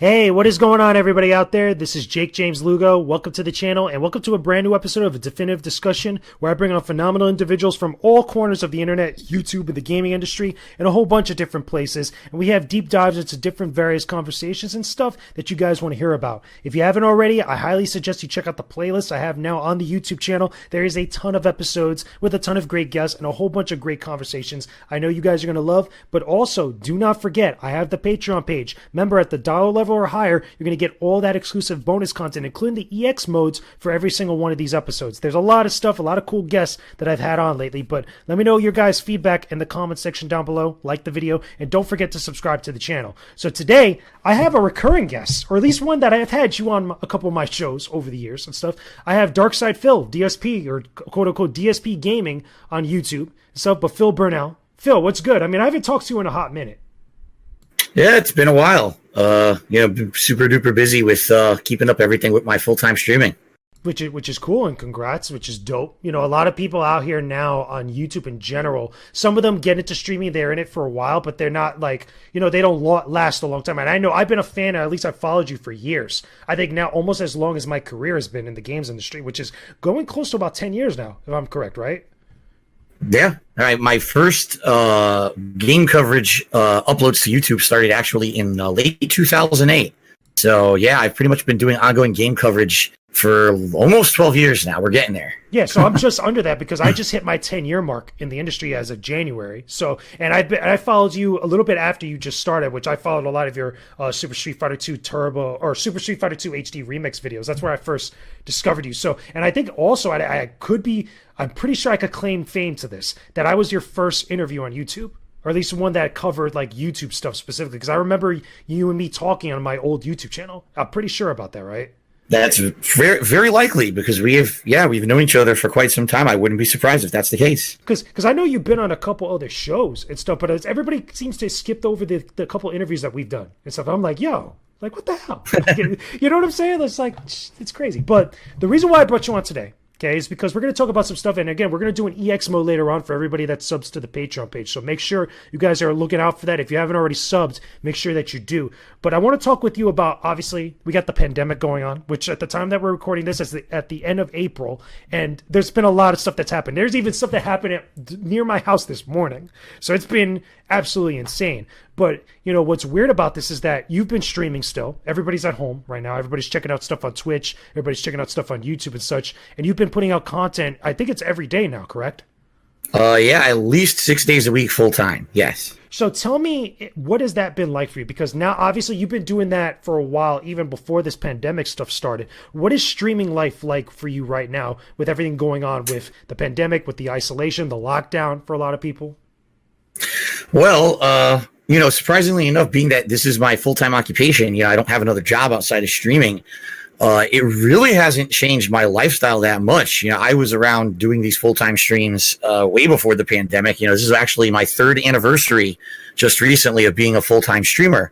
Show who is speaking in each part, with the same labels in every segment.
Speaker 1: Hey, what is going on, everybody out there? This is Jakejames Lugo. Welcome to the channel, and welcome to a brand new episode of A Definitive Discussion, where I bring on phenomenal individuals from all corners of the internet, YouTube, and the gaming industry, and a whole bunch of different places. And we have deep dives into different various conversations and stuff that you guys want to hear about. If you haven't already, I highly suggest you check out the playlist I have now on the YouTube channel. There is a ton of episodes with a ton of great guests and a whole bunch of great conversations I know you guys are going to love. But also, do not forget, I have the Patreon page. Remember, at the dollar level or higher, you're going to get all that exclusive bonus content, including the EX modes for every single one of these episodes. There's a lot of stuff, a lot of cool guests that I've had on lately, but let me know your guys' feedback in the comment section down below. Like the video, and don't forget to subscribe to the channel. So today, I have a recurring guest, or at least one that I have had you on a couple of my shows over the years and stuff. I have DarksydePhil, DSP, or quote-unquote DSP Gaming on YouTube and stuff, but Phil Burnell. Phil, what's good? I mean, I haven't talked to you in a hot minute.
Speaker 2: Yeah, it's been a while. Been super duper busy with keeping up everything with my full-time streaming.
Speaker 1: Which is cool, and congrats, which is dope. You know, a lot of people out here now on YouTube in general, some of them get into streaming, they're in it for a while, but they're not like, you know, they don't last a long time. And I know I've been a fan, or at least I've followed you for years. I think now almost as long as my career has been in the games industry, which is going close to about 10 years now, if I'm correct, right?
Speaker 2: Yeah. All right. My first game coverage uploads to YouTube started actually in late 2008. So, yeah, I've pretty much been doing ongoing game coverage for almost 12 years now. We're getting there.
Speaker 1: Yeah, so I'm just under that because I just hit my 10-year mark in the industry as of January. So, and I followed you a little bit after you just started, which I followed a lot of your Super Street Fighter 2 Turbo or Super Street Fighter 2 HD remix videos. That's where I first discovered you. So, and I think also I'm pretty sure I could claim fame to this, that I was your first interview on YouTube. Or at least one that covered like YouTube stuff specifically. Because I remember you and me talking on my old YouTube channel. I'm pretty sure about that, right?
Speaker 2: That's very, very likely because we've known each other for quite some time. I wouldn't be surprised if that's the case.
Speaker 1: Because I know you've been on a couple other shows and stuff, but everybody seems to have skipped over the couple interviews that we've done and stuff. I'm like, yo, like what the hell? You know what I'm saying? It's like, it's crazy. But the reason why I brought you on today, okay, is because we're going to talk about some stuff. And again, we're going to do an EX mode later on for everybody that subs to the Patreon page. So make sure you guys are looking out for that. If you haven't already subbed, make sure that you do. But I want to talk with you about, obviously, we got the pandemic going on, which at the time that we're recording this is at the end of April. And there's been a lot of stuff that's happened. There's even stuff that happened near my house this morning. So it's been absolutely insane. But, you know, what's weird about this is that you've been streaming still. Everybody's at home right now. Everybody's checking out stuff on Twitch. Everybody's checking out stuff on YouTube and such. And you've been putting out content, I think it's every day now, correct?
Speaker 2: Yeah, at least 6 days a week full time. Yes.
Speaker 1: So tell me, what has that been like for you? Because now, obviously, you've been doing that for a while, even before this pandemic stuff started. What is streaming life like for you right now with everything going on with the pandemic, with the isolation, the lockdown for a lot of people?
Speaker 2: Well, you know, surprisingly enough, being that this is my full-time occupation, you know, I don't have another job outside of streaming. It really hasn't changed my lifestyle that much. You know, I was around doing these full-time streams way before the pandemic. You know, this is actually my third anniversary just recently of being a full-time streamer.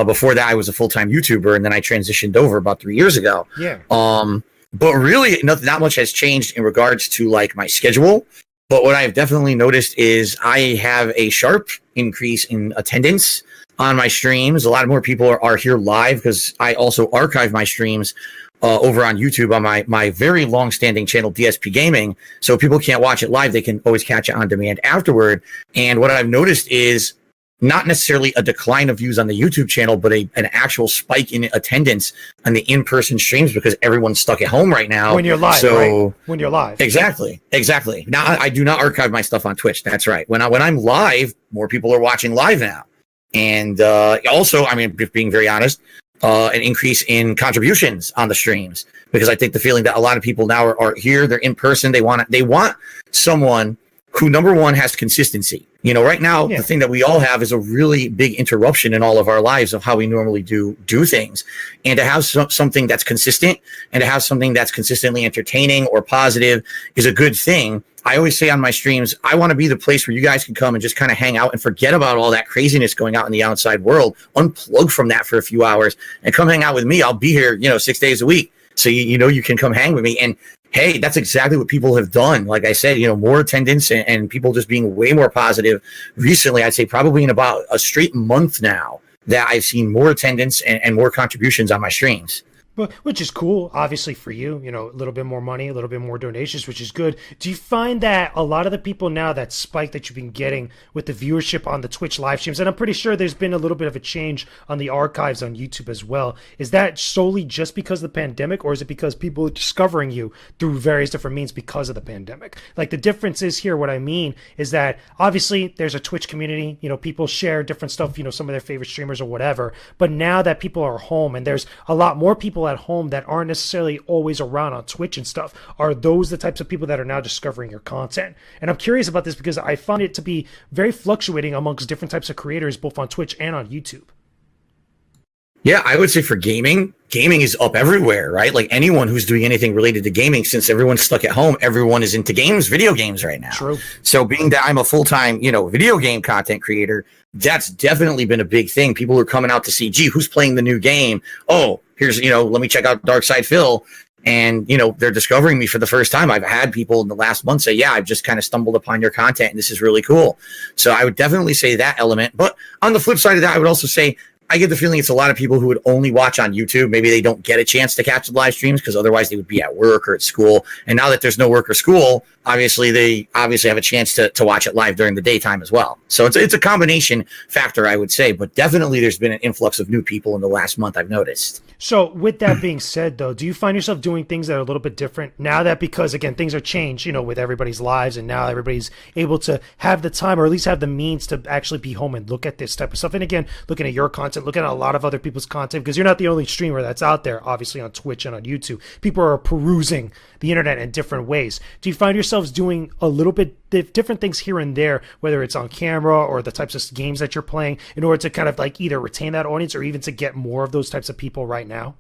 Speaker 2: Before that, I was a full-time YouTuber, and then I transitioned over about 3 years ago.
Speaker 1: Yeah.
Speaker 2: But really, not much has changed in regards to like my schedule. But what I've definitely noticed is I have a sharp increase in attendance on my streams. A lot more people are here live because I also archive my streams over on YouTube on my very long-standing channel, DSP Gaming. So if people can't watch it live, they can always catch it on demand afterward. And what I've noticed is not necessarily a decline of views on the YouTube channel, but an actual spike in attendance on the in-person streams because everyone's stuck at home right now.
Speaker 1: When you're live, right? When you're live.
Speaker 2: Exactly. Now, I do not archive my stuff on Twitch. That's right. When I'm live, more people are watching live now. And also, I mean, being very honest, an increase in contributions on the streams because I think the feeling that a lot of people now are here, they're in person, they want someone who, number one, has consistency. You know, right now, The thing that we all have is a really big interruption in all of our lives of how we normally do things. And to have something that's consistent and to have something that's consistently entertaining or positive is a good thing. I always say on my streams, I want to be the place where you guys can come and just kind of hang out and forget about all that craziness going out in the outside world, unplug from that for a few hours and come hang out with me. I'll be here, 6 days a week. So, you know, you can come hang with me. And hey, that's exactly what people have done. Like I said, more attendance and people just being way more positive recently. I'd say probably in about a straight month now. that I've seen more attendance and more contributions on my streams.
Speaker 1: But, which is cool, obviously, for you, a little bit more money, a little bit more donations, which is good. Do you find that a lot of the people now, that spike that you've been getting with the viewership on the Twitch live streams, and I'm pretty sure there's been a little bit of a change on the archives on YouTube as well, is that solely just because of the pandemic, or is it because people are discovering you through various different means because of the pandemic? Like, the difference is here, what I mean is that obviously there's a Twitch community, people share different stuff, some of their favorite streamers or whatever, but now that people are home and there's a lot more people at home that aren't necessarily always around on Twitch and stuff, are those the types of people that are now discovering your content? And I'm curious about this because I find it to be very fluctuating amongst different types of creators, both on Twitch and on YouTube.
Speaker 2: Yeah, I would say for gaming is up everywhere, right? Like anyone who's doing anything related to gaming, since everyone's stuck at home, everyone is into video games right now.
Speaker 1: True.
Speaker 2: So being that I'm a full-time, video game content creator, that's definitely been a big thing. People are coming out to see, gee, who's playing the new game? Oh, here's, let me check out DarksydePhil. And, they're discovering me for the first time. I've had people in the last month say, yeah, I've just kind of stumbled upon your content and this is really cool. So I would definitely say that element. But on the flip side of that, I would also say, I get the feeling it's a lot of people who would only watch on YouTube. Maybe they don't get a chance to catch the live streams because otherwise they would be at work or at school. And now that there's no work or school, obviously they have a chance to watch it live during the daytime as well. So it's a combination factor, I would say. But definitely there's been an influx of new people in the last month, I've noticed.
Speaker 1: So with that being said, though, do you find yourself doing things that are a little bit different now that, because, again, things are changed, with everybody's lives, and now everybody's able to have the time or at least have the means to actually be home and look at this type of stuff? And again, looking at your content, looking at a lot of other people's content, because you're not the only streamer that's out there, obviously, on Twitch and on YouTube. People are perusing the internet in different ways. Do you find yourselves doing a little bit different things here and there, whether it's on camera or the types of games that you're playing, in order to kind of like either retain that audience or even to get more of those types of people right now?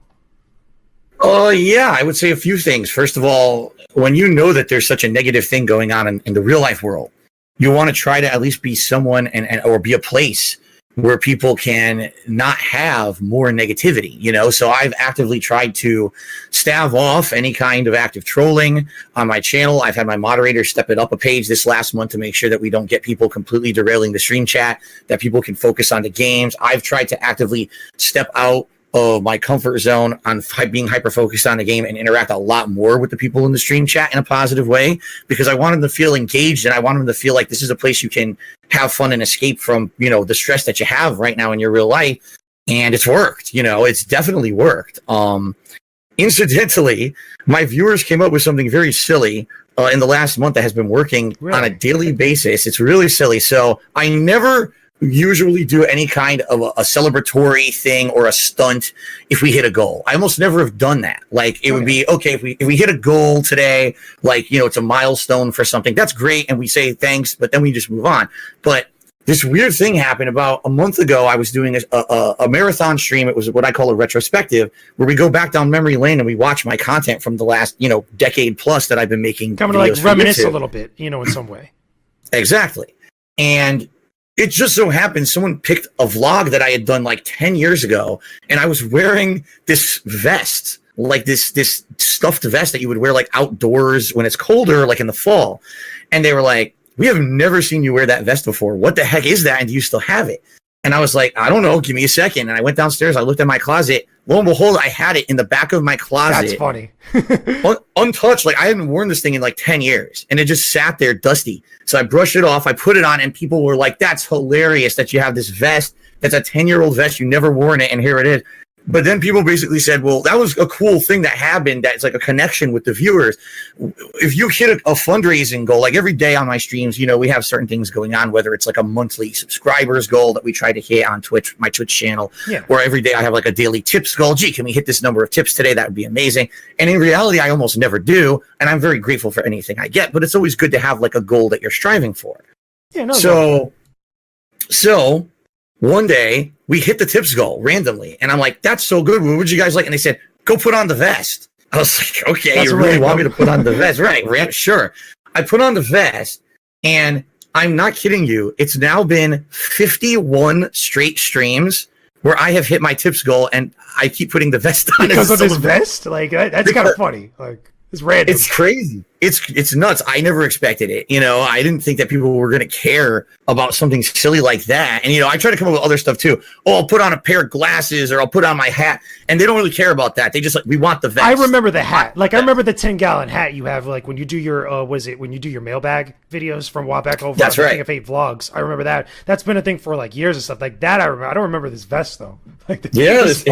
Speaker 2: Yeah, I would say a few things. First of all, when you know that there's such a negative thing going on in the real life world, you want to try to at least be someone or be a place where people can not have more negativity, So I've actively tried to stave off any kind of active trolling on my channel. I've had my moderator step it up a page this last month to make sure that we don't get people completely derailing the stream chat, that people can focus on the games. I've tried to actively step out of my comfort zone on being hyper focused on the game and interact a lot more with the people in the stream chat in a positive way, because I want them to feel engaged and I want them to feel like this is a place you can have fun and escape from, the stress that you have right now in your real life. And it's worked, it's definitely worked. Incidentally, my viewers came up with something very silly in the last month that has been working on a daily basis. It's really silly. So I never usually do any kind of a celebratory thing or a stunt if we hit a goal. I almost never have done that. Like it would be okay if we hit a goal today, like it's a milestone for something. That's great, and we say thanks, but then we just move on. But this weird thing happened about a month ago. I was doing a marathon stream. It was what I call a retrospective, where we go back down memory lane and we watch my content from the last decade plus that I've been making.
Speaker 1: Kind of like reminisce a little bit, in some way.
Speaker 2: Exactly, and it just so happened someone picked a vlog that I had done like 10 years ago, and I was wearing this vest, like this stuffed vest that you would wear like outdoors when it's colder, like in the fall. And they were like, we have never seen you wear that vest before. What the heck is that? And do you still have it? And I was like, I don't know. Give me a second. And I went downstairs. I looked at my closet. Lo and behold, I had it in the back of my closet.
Speaker 1: That's funny.
Speaker 2: Untouched. Like I hadn't worn this thing in like 10 years. And it just sat there dusty. So I brushed it off. I put it on and people were like, that's hilarious that you have this vest. That's a 10-year-old vest. You never worn it. And here it is. But then people basically said, well, that was a cool thing that happened. That's like a connection with the viewers. If you hit a fundraising goal, like every day on my streams, we have certain things going on, whether it's like a monthly subscribers goal that we try to hit on Twitch, my Twitch channel, or every day I have like a daily tips goal. Gee, can we hit this number of tips today? That would be amazing. And in reality, I almost never do. And I'm very grateful for anything I get, but it's always good to have like a goal that you're striving for.
Speaker 1: Yeah, no.
Speaker 2: So one day we hit the tips goal randomly, and I'm like, that's so good. What would you guys like? And they said, go put on the vest. I was like, okay, that's you really want me to put on the vest? Right, sure. I put on the vest, and I'm not kidding you. It's now been 51 straight streams where I have hit my tips goal, and I keep putting the vest on.
Speaker 1: Because of this vest? Like, that's kind of funny. Like, it's random.
Speaker 2: It's crazy. it's nuts. I never expected it. I didn't think that people were going to care about something silly like that. And, I try to come up with other stuff too. Oh, I'll put on a pair of glasses or I'll put on my hat. And they don't really care about that. They just we want the vest.
Speaker 1: I remember the hat. Like, I remember the 10-gallon hat you have, like, when you do your, when you do your mailbag videos from a while back over.
Speaker 2: That's right.
Speaker 1: King of 8 vlogs. I remember that. That's been a thing for, like, years and stuff. Like, that I remember. I don't remember this vest, though. Like,
Speaker 2: it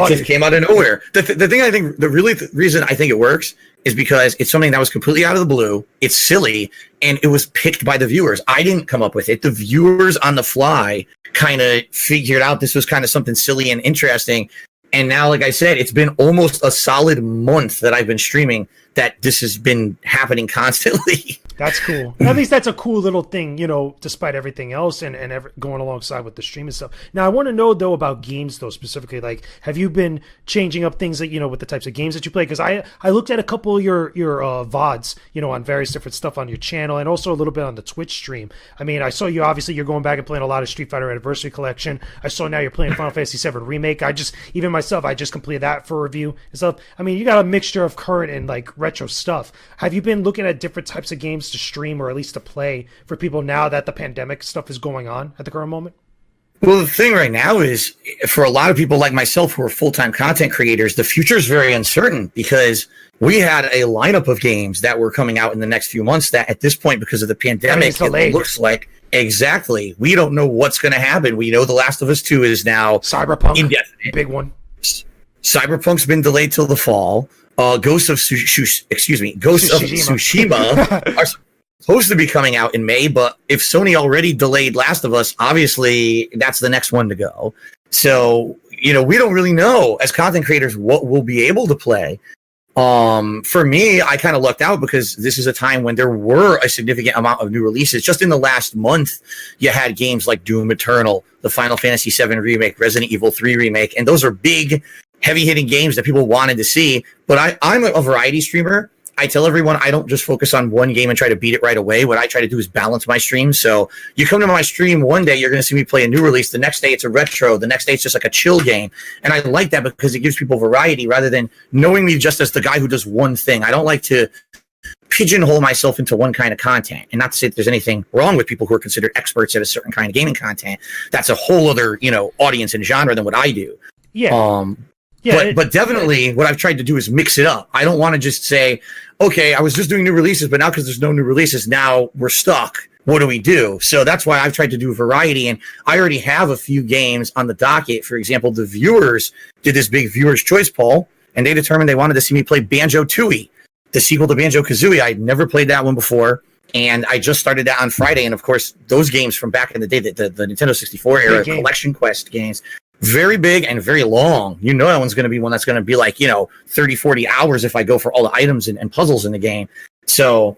Speaker 2: just came out of nowhere. The thing I think, the reason I think it works is because it's something that was completely out of the blue. It's silly, and it was picked by the viewers. I didn't come up with it. The viewers on the fly kind of figured out this was kind of something silly and interesting. And now, like I said, it's been almost a solid month that I've been streaming that this has been happening constantly.
Speaker 1: That's cool. At least that's a cool little thing, despite everything else and going alongside with the stream and stuff. Now, I want to know, though, about games, though, specifically. Like, have you been changing up things that, with the types of games that you play? Because I looked at a couple of your VODs, on various different stuff on your channel and also a little bit on the Twitch stream. I mean, I saw you're going back and playing a lot of Street Fighter Anniversary Collection. I saw now you're playing Final Fantasy VII Remake. I just completed that for review and stuff. I mean, you got a mixture of current and, like, retro stuff. Have you been looking at different types of games to stream or at least to play for people now that the pandemic stuff is going on at the current moment?
Speaker 2: Well, the thing right now is, for a lot of people like myself who are full-time content creators, the future is very uncertain because we had a lineup of games that were coming out in the next few months that at this point, because of the pandemic, it looks like exactly. We don't know what's going to happen. We know The Last of Us 2 is now
Speaker 1: Cyberpunk,
Speaker 2: indefinite.
Speaker 1: Big one.
Speaker 2: Cyberpunk's been delayed till the fall. Ghosts of Tsushima are supposed to be coming out in May, but if Sony already delayed Last of Us, obviously that's the next one to go. So, we don't really know as content creators what we'll be able to play. For me, I kind of lucked out because this is a time when there were a significant amount of new releases. Just in the last month, you had games like Doom Eternal, the Final Fantasy VII Remake, Resident Evil 3 Remake, and those are big, heavy-hitting games that people wanted to see. But I'm a variety streamer. I tell everyone I don't just focus on one game and try to beat it right away. What I try to do is balance my stream. So you come to my stream one day, you're going to see me play a new release. The next day, it's a retro. The next day, it's just like a chill game. And I like that because it gives people variety rather than knowing me just as the guy who does one thing. I don't like to pigeonhole myself into one kind of content. And not to say that there's anything wrong with people who are considered experts at a certain kind of gaming content. That's a whole other, audience and genre than what I do.
Speaker 1: Yeah.
Speaker 2: But definitely what I've tried to do is mix it up. I don't want to just say, okay, I was just doing new releases, but now because there's no new releases, now we're stuck. What do we do? So that's why I've tried to do variety. And I already have a few games on the docket. For example, the viewers did this big viewers choice poll, and they determined they wanted to see me play Banjo-Tooie, the sequel to Banjo-Kazooie. I'd never played that one before. And I just started that on Friday. And of course, those games from back in the day, the Nintendo 64 era Collection Quest games, very big and very long. That one's going to be one that's going to be like, 30, 40 hours if I go for all the items and puzzles in the game. So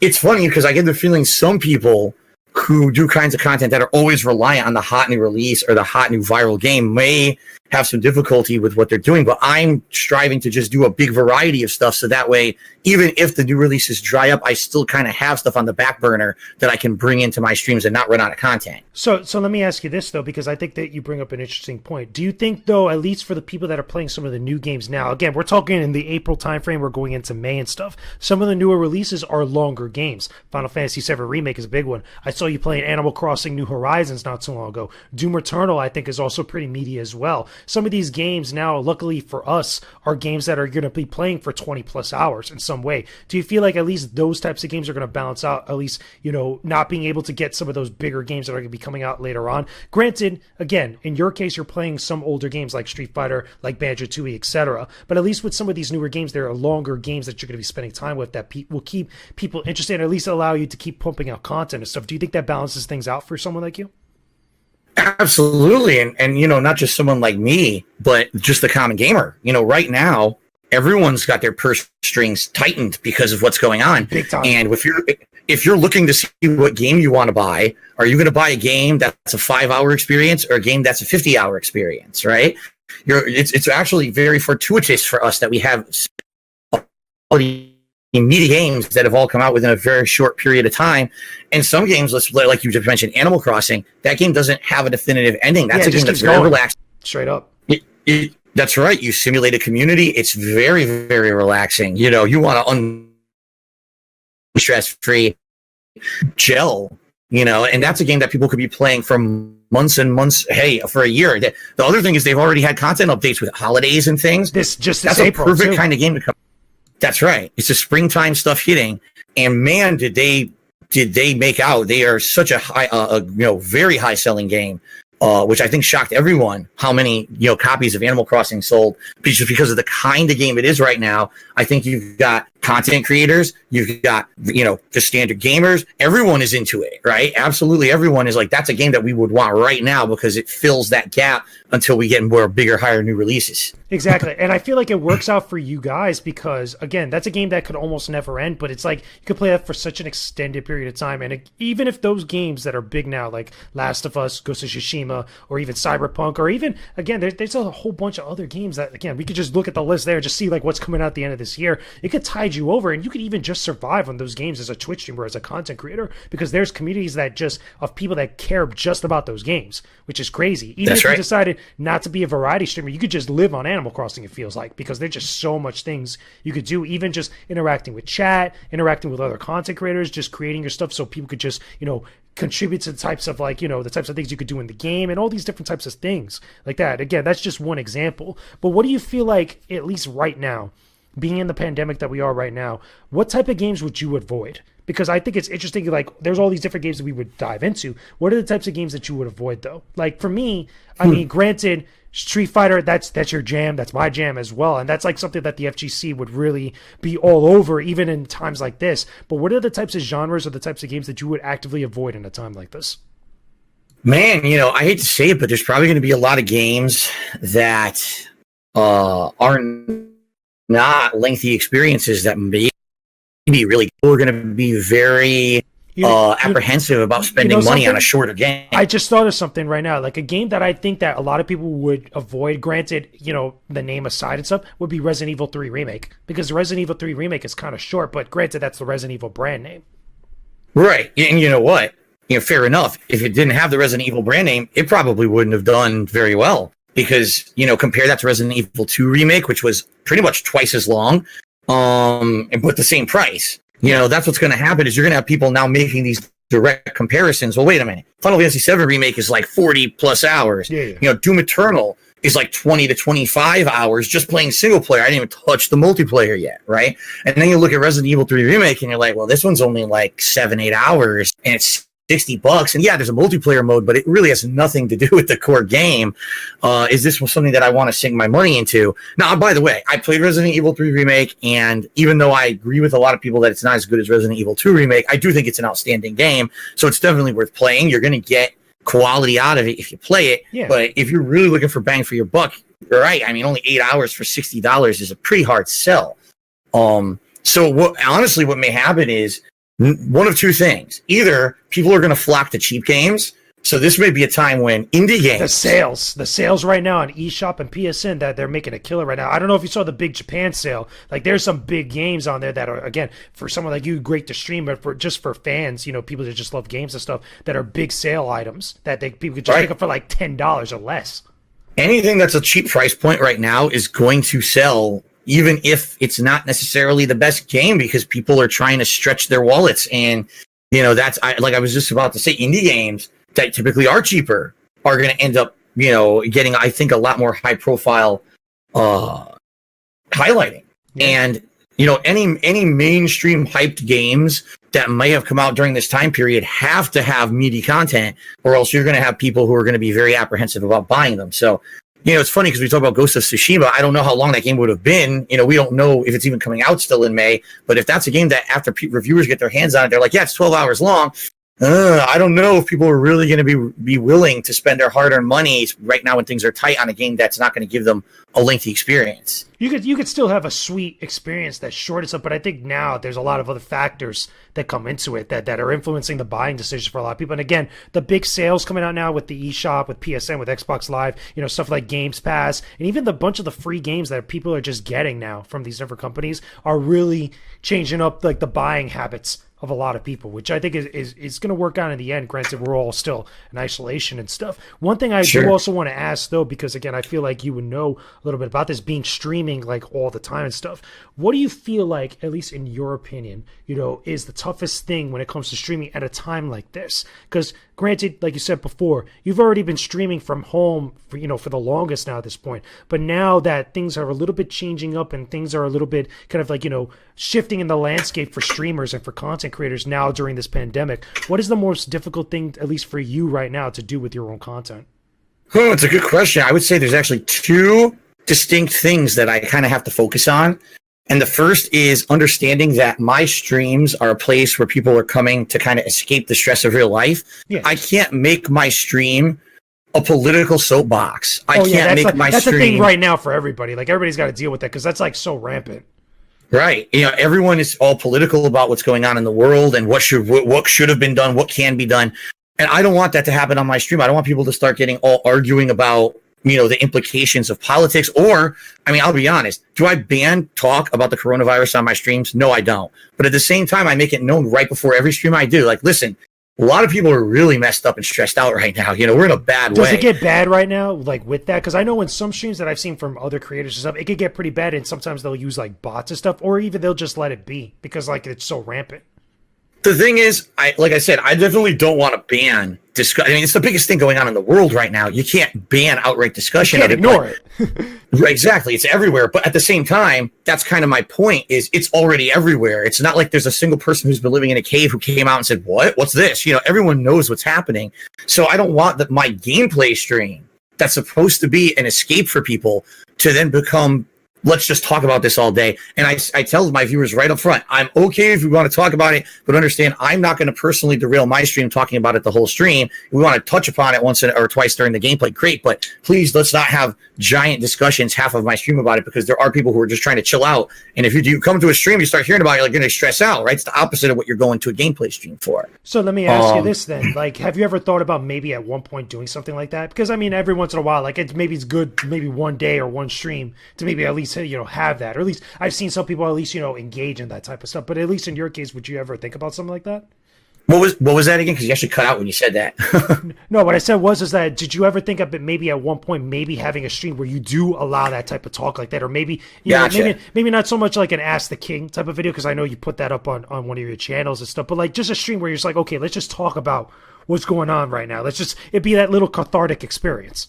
Speaker 2: it's funny because I get the feeling some people who do kinds of content that are always reliant on the hot new release or the hot new viral game may have some difficulty with what they're doing, but I'm striving to just do a big variety of stuff so that way, even if the new releases dry up, I still kind of have stuff on the back burner that I can bring into my streams and not run out of content.
Speaker 1: So let me ask you this, though, because I think that you bring up an interesting point. Do you think, though, at least for the people that are playing some of the new games now, again, we're talking in the April timeframe, we're going into May and stuff, some of the newer releases are longer games. Final Fantasy VII Remake is a big one. I saw you playing Animal Crossing New Horizons not too long ago. Doom Eternal, I think, is also pretty meaty as well. Some of these games now, luckily for us, are games that are going to be playing for 20 plus hours in some way. Do you feel like at least those types of games are going to balance out, at least, not being able to get some of those bigger games that are going to be coming out later on? Granted, again, in your case, you're playing some older games like Street Fighter, like Banjo-Tooie, etc. But at least with some of these newer games, there are longer games that you're going to be spending time with that will keep people interested and at least allow you to keep pumping out content and stuff. Do you think that balances things out for someone like you?
Speaker 2: Absolutely. And not just someone like me, but just the common gamer. Right now, everyone's got their purse strings tightened because of what's going on.
Speaker 1: Big time.
Speaker 2: And if you're looking to see what game you want to buy, are you going to buy a game that's a 5-hour experience or a game that's a 50-hour experience, right? It's actually very fortuitous for us that we have meaty games that have all come out within a very short period of time. And some games, like you just mentioned, Animal Crossing, that game doesn't have a definitive ending. That's a game that's very relaxed.
Speaker 1: Straight up.
Speaker 2: That's right. You simulate a community. It's very, very relaxing. You want to stress-free gel, and that's a game that people could be playing for months and months, for a year. The other thing is they've already had content updates with holidays and things. That's a perfect kind of game to come. That's right. It's the springtime stuff hitting, and man, did they make out. They are such a high, very high selling game. Which I think shocked everyone how many copies of Animal Crossing sold just because of the kind of game it is right now. I think you've got content creators, you've got just standard gamers. Everyone is into it, right? Absolutely, everyone is like, that's a game that we would want right now because it fills that gap until we get more bigger, higher new releases.
Speaker 1: Exactly. And I feel like it works out for you guys because, again, that's a game that could almost never end, but it's like you could play that for such an extended period of time. And even if those games that are big now, like Last of Us, Ghost of Tsushima, or even Cyberpunk, or even, again, there's a whole bunch of other games that, again, we could just look at the list there and just see like what's coming out at the end of this year. It could tide you over, and you could even just survive on those games as a Twitch streamer, as a content creator, because there's communities that just, of people that care just about those games, which is crazy. Even if you decided not to be a variety streamer, you could just live on Animal Crossing, it feels like, because there's just so much things you could do, even just interacting with chat, interacting with other content creators, just creating your stuff so people could just, contribute to the types of the types of things you could do in the game and all these different types of things like that. Again, that's just one example. But what do you feel like, at least right now, being in the pandemic that we are right now, what type of games would you avoid? Because I think it's interesting, like, there's all these different games that we would dive into. What are the types of games that you would avoid, though? Like, for me, I mean, granted, Street Fighter, that's your jam, that's my jam as well, and that's like something that the FGC would really be all over, even in times like this. But what are the types of genres or the types of games that you would actively avoid in a time like this?
Speaker 2: Man, I hate to say it, but there's probably going to be a lot of games that are not lengthy experiences that maybe really people are going to be very apprehensive about spending money on a shorter game.
Speaker 1: I just thought of something right now, like a game that I think that a lot of people would avoid, granted, the name aside and stuff, would be Resident Evil 3 Remake, because the Resident Evil 3 Remake is kind of short, but granted, that's the Resident Evil brand name.
Speaker 2: Right, and you know what? Fair enough. If it didn't have the Resident Evil brand name, it probably wouldn't have done very well, because, compare that to Resident Evil 2 Remake, which was pretty much twice as long, and with the same price. That's what's going to happen is you're going to have people now making these direct comparisons. Well, wait a minute. Final Fantasy VII Remake is like 40 plus hours.
Speaker 1: Yeah.
Speaker 2: Doom Eternal is like 20 to 25 hours just playing single player. I didn't even touch the multiplayer yet, right? And then you look at Resident Evil 3 Remake and you're like, well, this one's only like 7-8 hours and it's $60. And yeah, there's a multiplayer mode, but it really has nothing to do with the core game. Is this something that I want to sink my money into? Now, by the way, I played Resident Evil 3 Remake, and even though I agree with a lot of people that it's not as good as Resident Evil 2 Remake, I do think it's an outstanding game. So it's definitely worth playing. You're going to get quality out of it if you play it.
Speaker 1: Yeah.
Speaker 2: But if you're really looking for bang for your buck, you're right. I mean, only 8 hours for $60 is a pretty hard sell. So what may happen is one of two things. Either people are going to flock to cheap games. So this may be a time when indie games...
Speaker 1: The sales right now on eShop and PSN, that they're making a killer right now. I don't know if you saw the big Japan sale. Like, there's some big games on there that are, again, for someone like you, great to stream, but for fans, people that just love games and stuff, that are big sale items that people could just pick up for like $10 or less. Anything that's a cheap price point right now is going to sell, even if it's not necessarily the best game, because people are trying to stretch their wallets. And, like I was just about to say, indie games that typically are cheaper are going to end up, getting, I think, a lot more high profile highlighting. Yeah. And, any mainstream hyped games that might have come out during this time period have to have meaty content, or else you're going to have people who are going to be very apprehensive about buying them. So, it's funny because we talk about Ghost of Tsushima. I don't know how long that game would have been. We don't know if it's even coming out still in May. But if that's a game that after reviewers get their hands on it, they're like, yeah, it's 12 hours long. I don't know if people are really going to be willing to spend their hard-earned money right now when things are tight on a game that's not going to give them a lengthy experience. You could still have a sweet experience that's short and stuff, but I think now there's a lot of other factors that come into it that are influencing the buying decisions for a lot of people. And again, the big sales coming out now with the eShop, with PSN, with Xbox Live, stuff like Games Pass, and even the bunch of the free games that people are just getting now from these different companies are really changing up like the buying habits of a lot of people, which I think is going to work out in the end. Granted, we're all still in isolation and stuff. One thing I do also want to ask, though, because again, I feel like you would know a little bit about this, being streaming like all the time and stuff. What do you feel like, at least in your opinion, is the toughest thing when it comes to streaming at a time like this? Because granted, like you said before, you've already been streaming from home for, for the longest now at this point. But now that things are a little bit changing up and things are a little bit kind of like, shifting in the landscape for streamers and for content creators now during this pandemic, what is the most difficult thing, at least for you right now, to do with your own content?
Speaker 2: Oh, it's a good question. I would say there's actually two distinct things that I kind of have to focus on. And the first is understanding that my streams are a place where people are coming to kind of escape the stress of real life. Yeah. I can't make my stream a political soapbox. I can't make my stream.
Speaker 1: That's the thing right now for everybody. Like, everybody's got to deal with that because that's like so rampant.
Speaker 2: Right. Everyone is all political about what's going on in the world and what should have been done, what can be done. And I don't want that to happen on my stream. I don't want people to start getting all arguing about, the implications of politics. Or, I'll be honest, do I ban talk about the coronavirus on my streams? No, I don't. But at the same time, I make it known right before every stream I do. Like, listen, a lot of people are really messed up and stressed out right now. We're in a bad way.
Speaker 1: Does it get bad right now, like with that? Because I know in some streams that I've seen from other creators and stuff, it could get pretty bad. And sometimes they'll use like bots and stuff, or even they'll just let it be because like it's so rampant.
Speaker 2: The thing is, like I said, I definitely don't want to ban discussion. It's the biggest thing going on in the world right now. You can't ban outright discussion.
Speaker 1: You can't ignore it.
Speaker 2: Exactly. It's everywhere. But at the same time, that's kind of my point, is it's already everywhere. It's not like there's a single person who's been living in a cave who came out and said, what's this? Everyone knows what's happening. So I don't want my gameplay stream that's supposed to be an escape for people to then become, let's just talk about this all day. And I tell my viewers right up front, I'm okay if we want to talk about it, but understand I'm not going to personally derail my stream talking about it the whole stream. If we want to touch upon it once or twice during the gameplay, great. But please, let's not have giant discussions half of my stream about it, because there are people who are just trying to chill out. And if you come to a stream, you start hearing about it, you're going to stress out, right? It's the opposite of what you're going to a gameplay stream for.
Speaker 1: So let me ask you this then. Like, have you ever thought about maybe at one point doing something like that? Because every once in a while, like maybe it's good, maybe one day or one stream to maybe at least, have that. Or at least I've seen some people at least, engage in that type of stuff. But at least in your case, would you ever think about something like that?
Speaker 2: What was that again? Because you actually cut out when you said that.
Speaker 1: No, what I said is that did you ever think of it maybe at one point, maybe having a stream where you do allow that type of talk like that? Or maybe, maybe not so much like an Ask the King type of video, because I know you put that up on one of your channels and stuff, but like just a stream where you're just like, okay, let's just talk about what's going on right now. It'd be that little cathartic experience.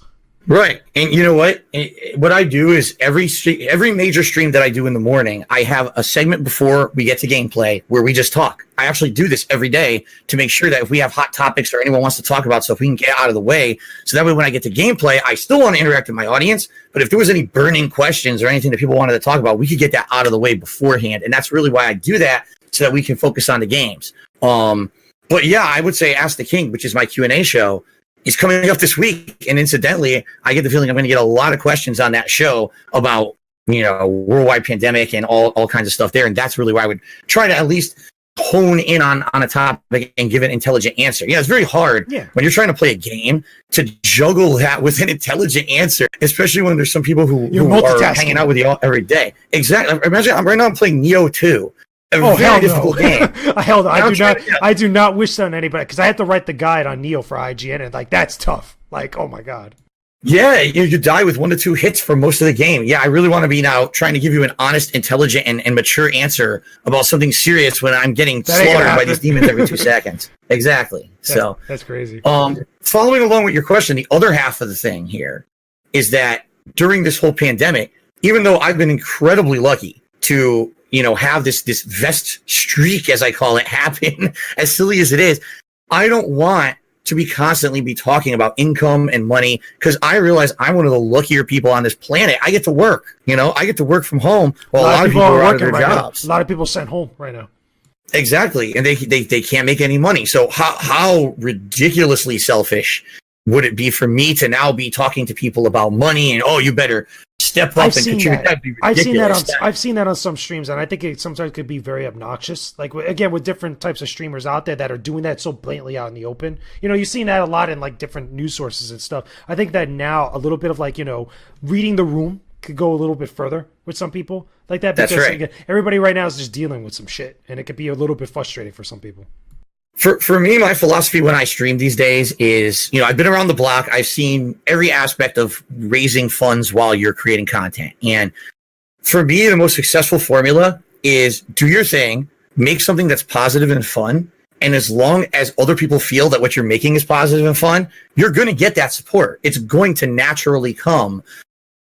Speaker 2: Right. And you know what? What I do is every major stream that I do in the morning, I have a segment before we get to gameplay where we just talk. I actually do this every day to make sure that if we have hot topics or anyone wants to talk about stuff, we can get out of the way. So that way when I get to gameplay, I still want to interact with my audience. But if there was any burning questions or anything that people wanted to talk about, we could get that out of the way beforehand. And that's really why I do that, so that we can focus on the games. But yeah, I would say Ask the King, which is my Q&A show, is coming up this week. And incidentally, I get the feeling I'm going to get a lot of questions on that show about, worldwide pandemic and all kinds of stuff there. And that's really why I would try to at least hone in on a topic and give an intelligent answer. It's very hard when you're trying to play a game to juggle that with an intelligent answer, especially when there's some people who are hanging out with you every day. Exactly. Imagine right now I'm playing Neo 2. Very difficult game.
Speaker 1: I do not wish that on anybody, because I had to write the guide on Neo for IGN, and like that's tough. Like, oh my god.
Speaker 2: Yeah, you die with 1 to 2 hits for most of the game. Yeah, I really want to be now trying to give you an honest, intelligent, and mature answer about something serious when I'm getting slaughtered by these demons every 2 seconds. Exactly.
Speaker 1: That's crazy.
Speaker 2: Following along with your question, the other half of the thing here is that during this whole pandemic, even though I've been incredibly lucky to have this vest streak, as I call it, happen, as silly as it is, I don't want to be constantly talking about income and money, because I realize I'm one of the luckier people on this planet. I get to work, I get to work from home while a lot of people are out of their jobs.
Speaker 1: A lot of people sent home right now.
Speaker 2: Exactly. And they can't make any money. So how ridiculously selfish would it be for me to now be talking to people about money and, you better step up and contribute? That'd be ridiculous.
Speaker 1: I've seen that on some streams, and I think it sometimes could be very obnoxious. Like, again, with different types of streamers out there that are doing that so blatantly out in the open. You've seen that a lot in like different news sources and stuff. I think that now a little bit of like, reading the room could go a little bit further with some people like that. Because
Speaker 2: that's right.
Speaker 1: Again, everybody right now is just dealing with some shit, and it could be a little bit frustrating for some people.
Speaker 2: For me, my philosophy when I stream these days is, I've been around the block. I've seen every aspect of raising funds while you're creating content. And for me, the most successful formula is do your thing, make something that's positive and fun. And as long as other people feel that what you're making is positive and fun, you're going to get that support. It's going to naturally come.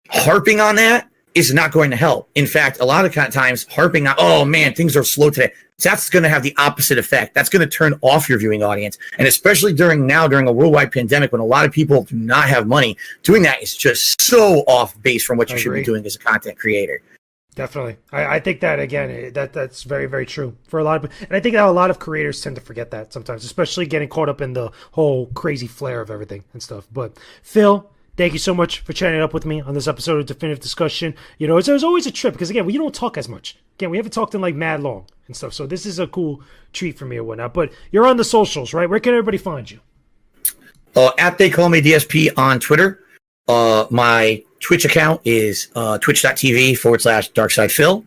Speaker 2: Harping on that is not going to help. In fact, a lot of times harping on, oh man, things are slow today. That's going to have the opposite effect. That's going to turn off your viewing audience. And especially during a worldwide pandemic, when a lot of people do not have money, doing that is just so off base from what you should be doing as a content creator.
Speaker 1: Definitely. I think that, again, that's very, very true for a lot of, and I think that a lot of creators tend to forget that sometimes, especially getting caught up in the whole crazy flare of everything and stuff. But Phil, thank you so much for chatting up with me on this episode of Definitive Discussion. You know, there's always a trip because, again, we don't talk as much. Again, we haven't talked in like mad long and stuff. So this is a cool treat for me or whatnot. But you're on the socials, right? Where can everybody find you?
Speaker 2: At They Call Me DSP on Twitter. My Twitch account is twitch.tv/DarksydePhil.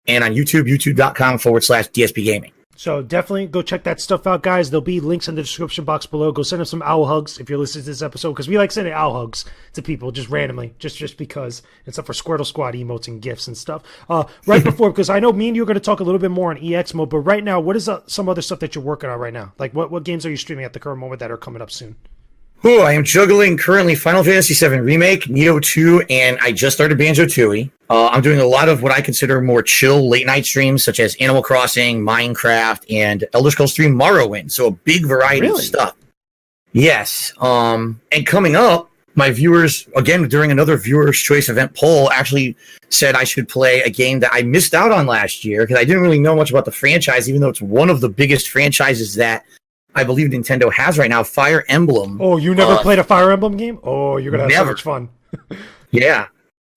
Speaker 2: And on YouTube, youtube.com/DSP Gaming.
Speaker 1: So definitely go check that stuff out, guys. There'll be links in the description box below. Go send them some owl hugs if you're listening to this episode, because we like sending owl hugs to people just randomly, just because, and stuff for Squirtle Squad emotes and gifts and stuff. Right before, because I know me and you are going to talk a little bit more on EX mode, but right now, what is some other stuff that you're working on right now? Like what games are you streaming at the current moment that are coming up soon?
Speaker 2: Oh, I am juggling currently Final Fantasy VII Remake, Neo 2, and I just started Banjo-Tooie. I'm doing a lot of what I consider more chill late-night streams, such as Animal Crossing, Minecraft, and Elder Scrolls 3 Morrowind. So a big variety of stuff. Yes. And coming up, my viewers, again, during another Viewers' Choice event poll, actually said I should play a game that I missed out on last year because I didn't really know much about the franchise, even though it's one of the biggest franchises that I believe Nintendo has right now, Fire Emblem.
Speaker 1: Oh, you never played a Fire Emblem game? Oh, you're going to have so much fun.
Speaker 2: Yeah.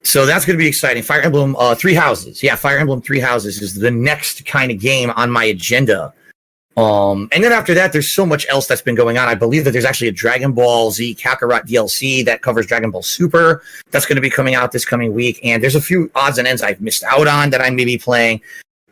Speaker 2: So that's going to be exciting. Fire Emblem Three Houses. Yeah, Fire Emblem Three Houses is the next kind of game on my agenda. And then after that, there's so much else that's been going on. I believe that there's actually a Dragon Ball Z Kakarot DLC that covers Dragon Ball Super. That's going to be coming out this coming week. And there's a few odds and ends I've missed out on that I may be playing.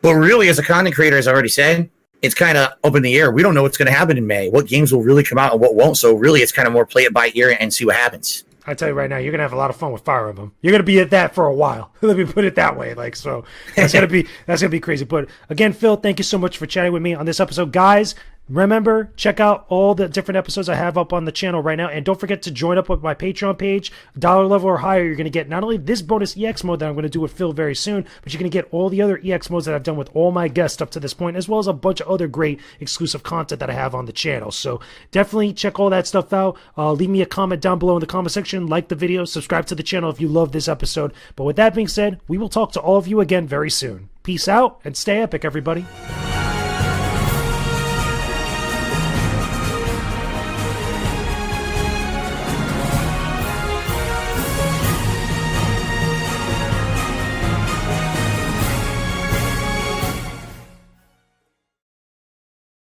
Speaker 2: But really, as a content creator, as I already said, it's kind of up in the air. We don't know what's going to happen in May, what games will really come out and what won't. So really, it's kind of more play it by ear and see what happens.
Speaker 1: I tell you right now, you're going to have a lot of fun with Fire Emblem. You're going to be at that for a while. Let me put it that way. So that's going to be crazy. But again, Phil, thank you so much for chatting with me on this episode. Guys, remember, check out all the different episodes I have up on the channel right now. And don't forget to join up with my Patreon page. $1 level or higher, you're going to get not only this bonus EX mode that I'm going to do with Phil very soon, but you're going to get all the other EX modes that I've done with all my guests up to this point, as well as a bunch of other great exclusive content that I have on the channel. So definitely check all that stuff out. Leave me a comment down below in the comment section. Like the video. Subscribe to the channel if you love this episode. But with that being said, we will talk to all of you again very soon. Peace out and stay epic, everybody.